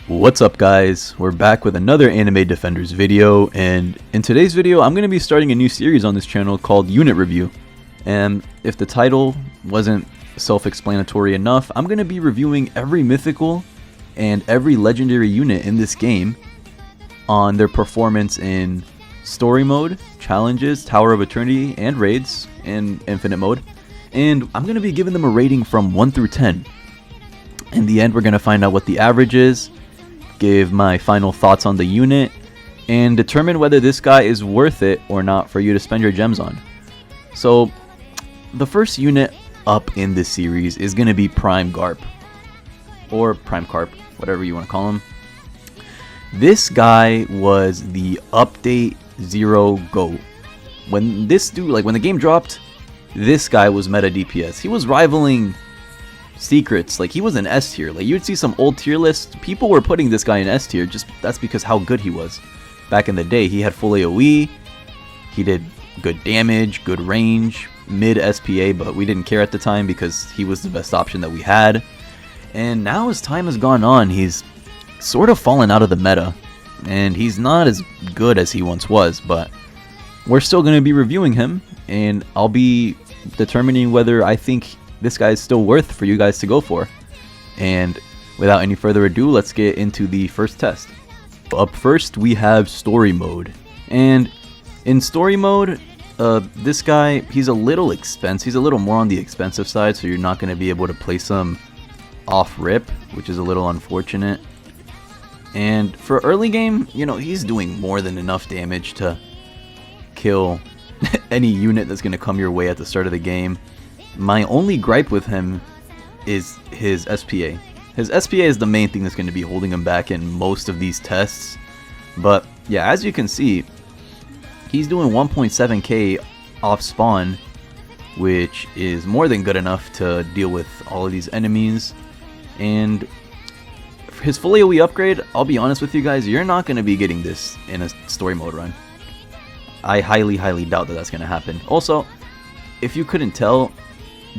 What's up guys, we're back with another Anime Defenders video, and in today's video I'm going to be starting a new series on this channel called Unit Review. And if the title wasn't self-explanatory enough, I'm going to be reviewing every mythical and every legendary unit in this game on their performance in story mode, challenges, Tower of Eternity, and raids, and infinite mode. And I'm going to be giving them a rating from 1 through 10. In the end, we're going to find out what the average is, give my final thoughts on the unit, and determine whether this guy is worth it or not for you to spend your gems on. So, the first unit up in this series is going to be Prime Carp, or Prime Carp, whatever you want to call him. This guy was the update 0 GOAT. When this dude, like when the game dropped, this guy was meta DPS. He was rivaling secrets. Like, he was an S tier. Like, you'd see some old tier lists, people were putting this guy in S tier, just that's because how good he was. Back in the day, he had full AoE, he did good damage, good range, mid SPA, but we didn't care at the time because he was the best option that we had. And now as time has gone on, he's sort of fallen out of the meta, and he's not as good as he once was, but we're still going to be reviewing him, and I'll be determining whether I think this guy is still worth for you guys to go for. And without any further ado, let's get into the first test. Up first, we have story mode. And in story mode, this guy, he's a little expensive. He's a little more on the expensive side, so you're not going to be able to place him off rip, which is a little unfortunate. And for early game, you know, he's doing more than enough damage to kill any unit that's going to come your way at the start of the game. My only gripe with him is his SPA. His SPA is the main thing that's going to be holding him back in most of these tests. But yeah, as you can see, he's doing 1.7k off spawn, which is more than good enough to deal with all of these enemies. And for his full AoE upgrade, I'll be honest with you guys, you're not going to be getting this in a story mode run. I highly doubt that that's going to happen. Also, if you couldn't tell,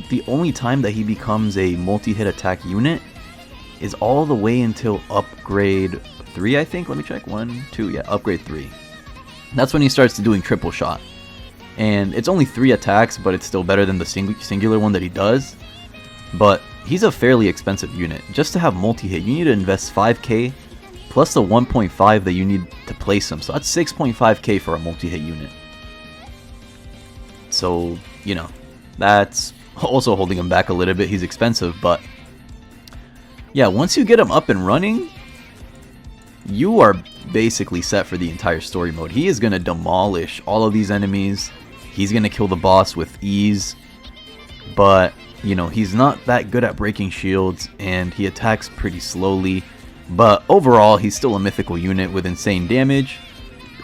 the only time that he becomes a multi-hit attack unit is all the way until upgrade 3, I think. Let me check. 1, 2, yeah, upgrade 3. That's when he starts doing triple shot. And it's only 3 attacks, but it's still better than the singular one that he does. But he's a fairly expensive unit. Just to have multi-hit, you need to invest 5k plus the 1.5 that you need to place him. So that's 6.5k for a multi-hit unit. So, you know, that's also holding him back a little bit. He's expensive, but yeah, once you get him up and running, you are basically set for the entire story mode. He is going to demolish all of these enemies. He's going to kill the boss with ease, but you know, he's not that good at breaking shields, and he attacks pretty slowly. But overall, he's still a mythical unit with insane damage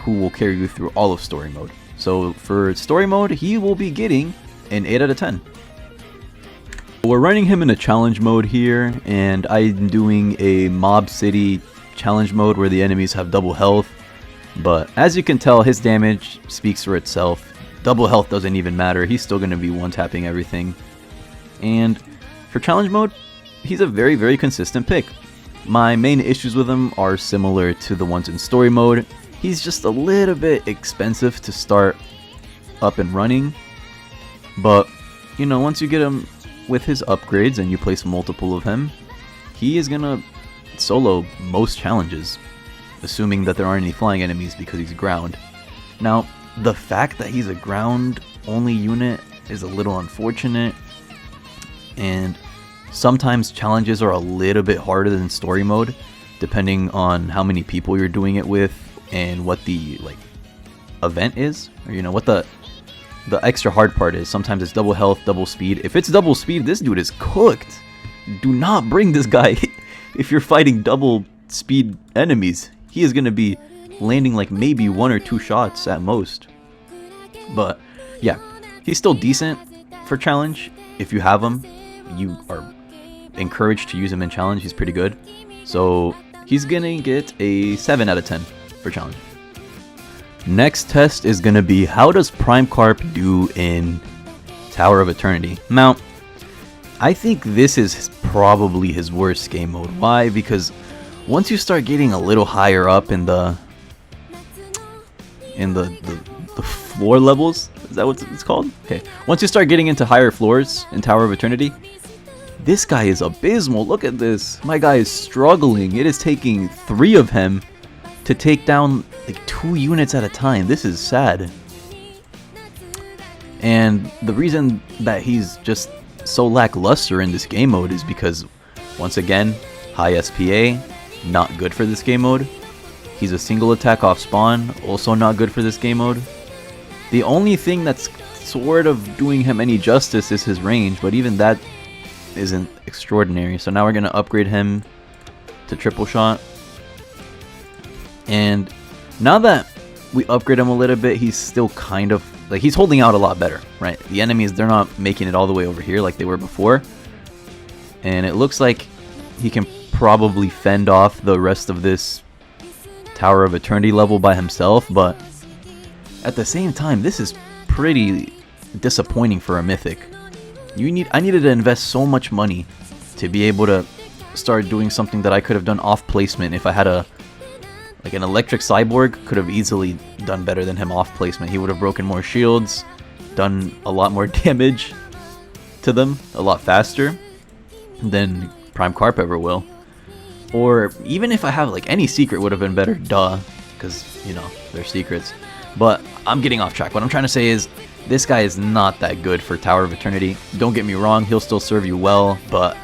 who will carry you through all of story mode. So for story mode, he will be getting an 8 out of 10. We're running him in a challenge mode here, and I'm doing a mob city challenge mode where the enemies have double health. But as you can tell, his damage speaks for itself. Double health doesn't even matter. He's still going to be one-tapping everything. And for challenge mode, he's a very consistent pick. My main issues with him are similar to the ones in story mode. He's just a little bit expensive to start up and running. But, you know, once you get him with his upgrades and you place multiple of him, he is gonna solo most challenges, assuming that there aren't any flying enemies because he's ground. Now, the fact that he's a ground only unit is a little unfortunate, and sometimes challenges are a little bit harder than story mode, depending on how many people you're doing it with and what the like event is, or you know what the extra hard part is. Sometimes it's double health, double speed. If it's double speed, this dude is cooked. Do not bring this guy if you're fighting double speed enemies. He is going to be landing like maybe 1 or 2 shots at most. But yeah, he's still decent for challenge. If you have him, you are encouraged to use him in challenge. He's pretty good. So he's going to get a 7 out of 10 for challenge. Next test is going to be, how does Prime Carp do in Tower of Eternity? Now, I think this is probably his worst game mode. Why? Because once you start getting a little higher up in the floor levels, is that what it's called? Okay. Once you start getting into higher floors in Tower of Eternity, this guy is abysmal. Look at this. My guy is struggling. It is taking 3 of him to take down like 2 units at a time. This is sad. And the reason that he's just so lackluster in this game mode is because, once again, high SPA, not good for this game mode. He's a single attack off spawn, also not good for this game mode. The only thing that's sort of doing him any justice is his range, but even that isn't extraordinary. So now we're going to upgrade him to triple shot. And now that we upgrade him a little bit, he's still kind of like, he's holding out a lot better, right? The enemies, they're not making it all the way over here like they were before. And it looks like he can probably fend off the rest of this Tower of Eternity level by himself, but at the same time, this is pretty disappointing for a mythic. I needed to invest so much money to be able to start doing something that I could have done off placement. If I had an electric cyborg, could have easily done better than him off placement. He would have broken more shields, done a lot more damage to them a lot faster than Prime Carp ever will. Or even if I have like any secret, would have been better, duh, because you know they're secrets. But I'm getting off track. What I'm trying to say is, this guy is not that good for Tower of Eternity. Don't get me wrong, he'll still serve you well, but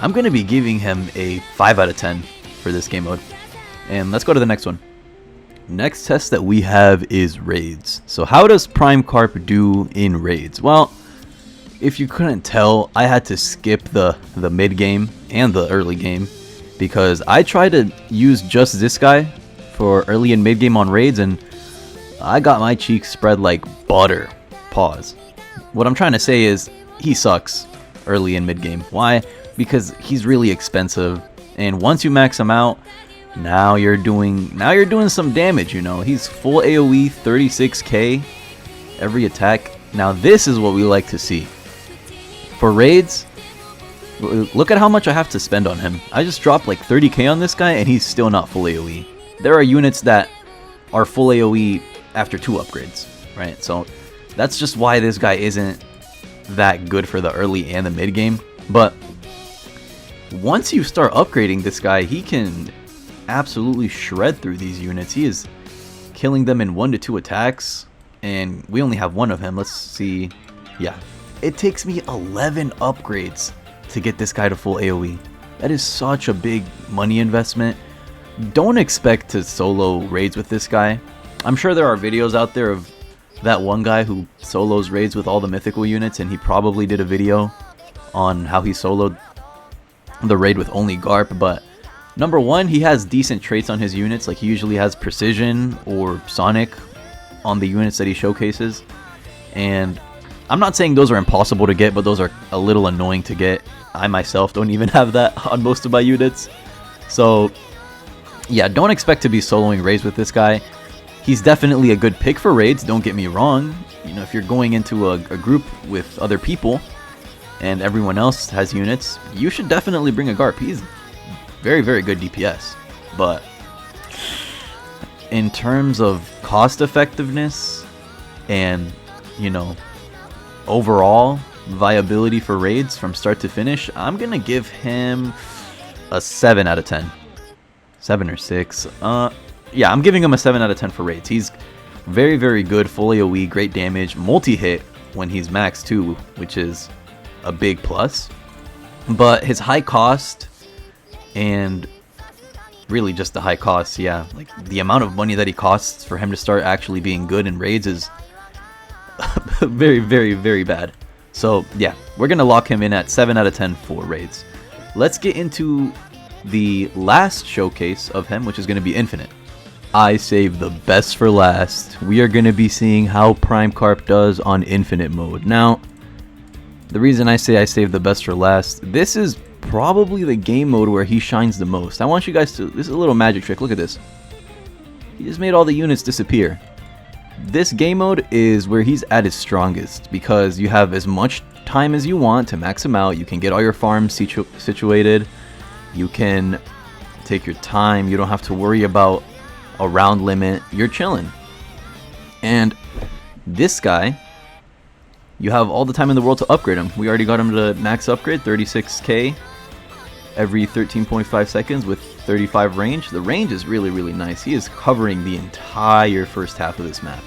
I'm going to be giving him a 5 out of 10 for this game mode. And let's go to the next one. Next test that we have is raids. So how does Prime Carp do in raids? Well, if you couldn't tell, I had to skip the mid game and the early game, because I tried to use just this guy for early and mid game on raids, and I got my cheeks spread like butter. Pause. What I'm trying to say is, he sucks early and mid game. Why? Because he's really expensive, and once you max him out, now you're doing some damage. You know, he's full AoE, 36k every attack. Now this is what we like to see for raids. Look at how much I have to spend on him. I just dropped like 30k on this guy, and he's still not full AoE. There are units that are full AoE after 2 upgrades, right? So that's just why this guy isn't that good for the early and the mid game. But once you start upgrading this guy, he can absolutely shred through these units. He is killing them in 1 to 2 attacks, and we only have 1 of him. Let's see. Yeah, it takes me 11 upgrades to get this guy to full AoE. That is such a big money investment. Don't expect to solo raids with this guy. I'm sure there are videos out there of that one guy who solos raids with all the mythical units, and he probably did a video on how he soloed the raid with only Garp. But number one, he has decent traits on his units. Like, he usually has precision or sonic on the units that he showcases, and I'm not saying those are impossible to get, but those are a little annoying to get. I myself don't even have that on most of my units. So yeah, don't expect to be soloing raids with this guy. He's definitely a good pick for raids, don't get me wrong. You know, if you're going into a group with other people and everyone else has units, you should definitely bring a Garp. He's very, very good DPS. But in terms of cost effectiveness and, you know, overall viability for raids from start to finish, I'm gonna give him a 7 out of 10. 7 or 6. Yeah, I'm giving him a 7 out of 10 for raids. He's very, very good, full AoE, great damage, multi-hit when he's max too, which is a big plus. But his high cost, and really just the high cost, yeah, like the amount of money that he costs for him to start actually being good in raids is very, very, very bad. So yeah, we're gonna lock him in at 7 out of 10 for raids. Let's get into the last showcase of him, which is gonna be Infinite. I saved the best for last. We are gonna be seeing how Prime Carp does on Infinite mode. Now, the reason I say I saved the best for last, this is probably the game mode where he shines the most. I want you guys to, this is a little magic trick, look at this. He just made all the units disappear. This game mode is where he's at his strongest, because you have as much time as you want to max him out. You can get all your farms situated. You can take your time. You don't have to worry about a round limit. You're chilling. And this guy, you have all the time in the world to upgrade him. We already got him to max upgrade, 36k every 13.5 seconds with 35 range. The range is really, really nice. He is covering the entire first half of this map.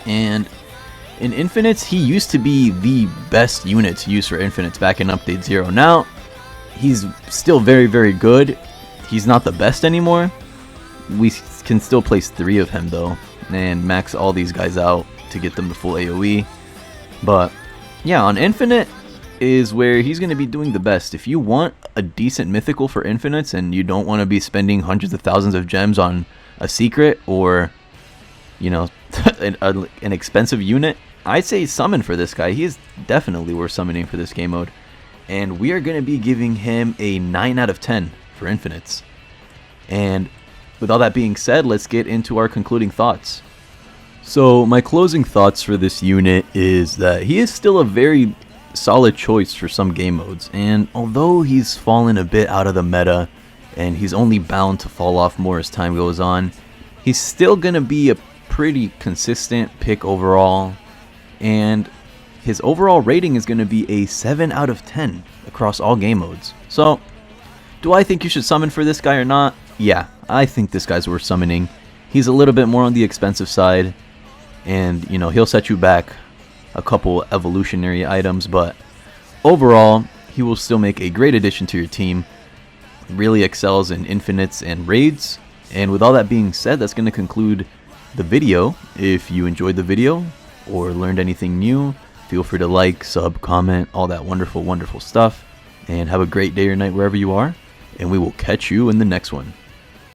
And in Infinites, he used to be the best unit to use for Infinites back in Update 0. Now, he's still very, very good. He's not the best anymore. We can still place 3 of him though, and max all these guys out to get them the full AoE. But yeah, on Infinite is where he's going to be doing the best. If you want a decent mythical for Infinites and you don't want to be spending hundreds of thousands of gems on a secret or, you know, an expensive unit, I'd say summon for this guy. He is definitely worth summoning for this game mode. And we are going to be giving him a 9 out of 10 for Infinites. And with all that being said, let's get into our concluding thoughts. So my closing thoughts for this unit is that he is still a very solid choice for some game modes, and although he's fallen a bit out of the meta and he's only bound to fall off more as time goes on, he's still gonna be a pretty consistent pick overall, and his overall rating is gonna be a 7 out of 10 across all game modes. So do I think you should summon for this guy or not? Yeah, I think this guy's worth summoning. He's a little bit more on the expensive side, and you know, he'll set you back a couple evolutionary items, but overall he will still make a great addition to your team. Really excels in Infinites and raids. And with all that being said, that's going to conclude the video. If you enjoyed the video or learned anything new, feel free to like, sub, comment, all that wonderful stuff, and have a great day or night wherever you are, and we will catch you in the next one.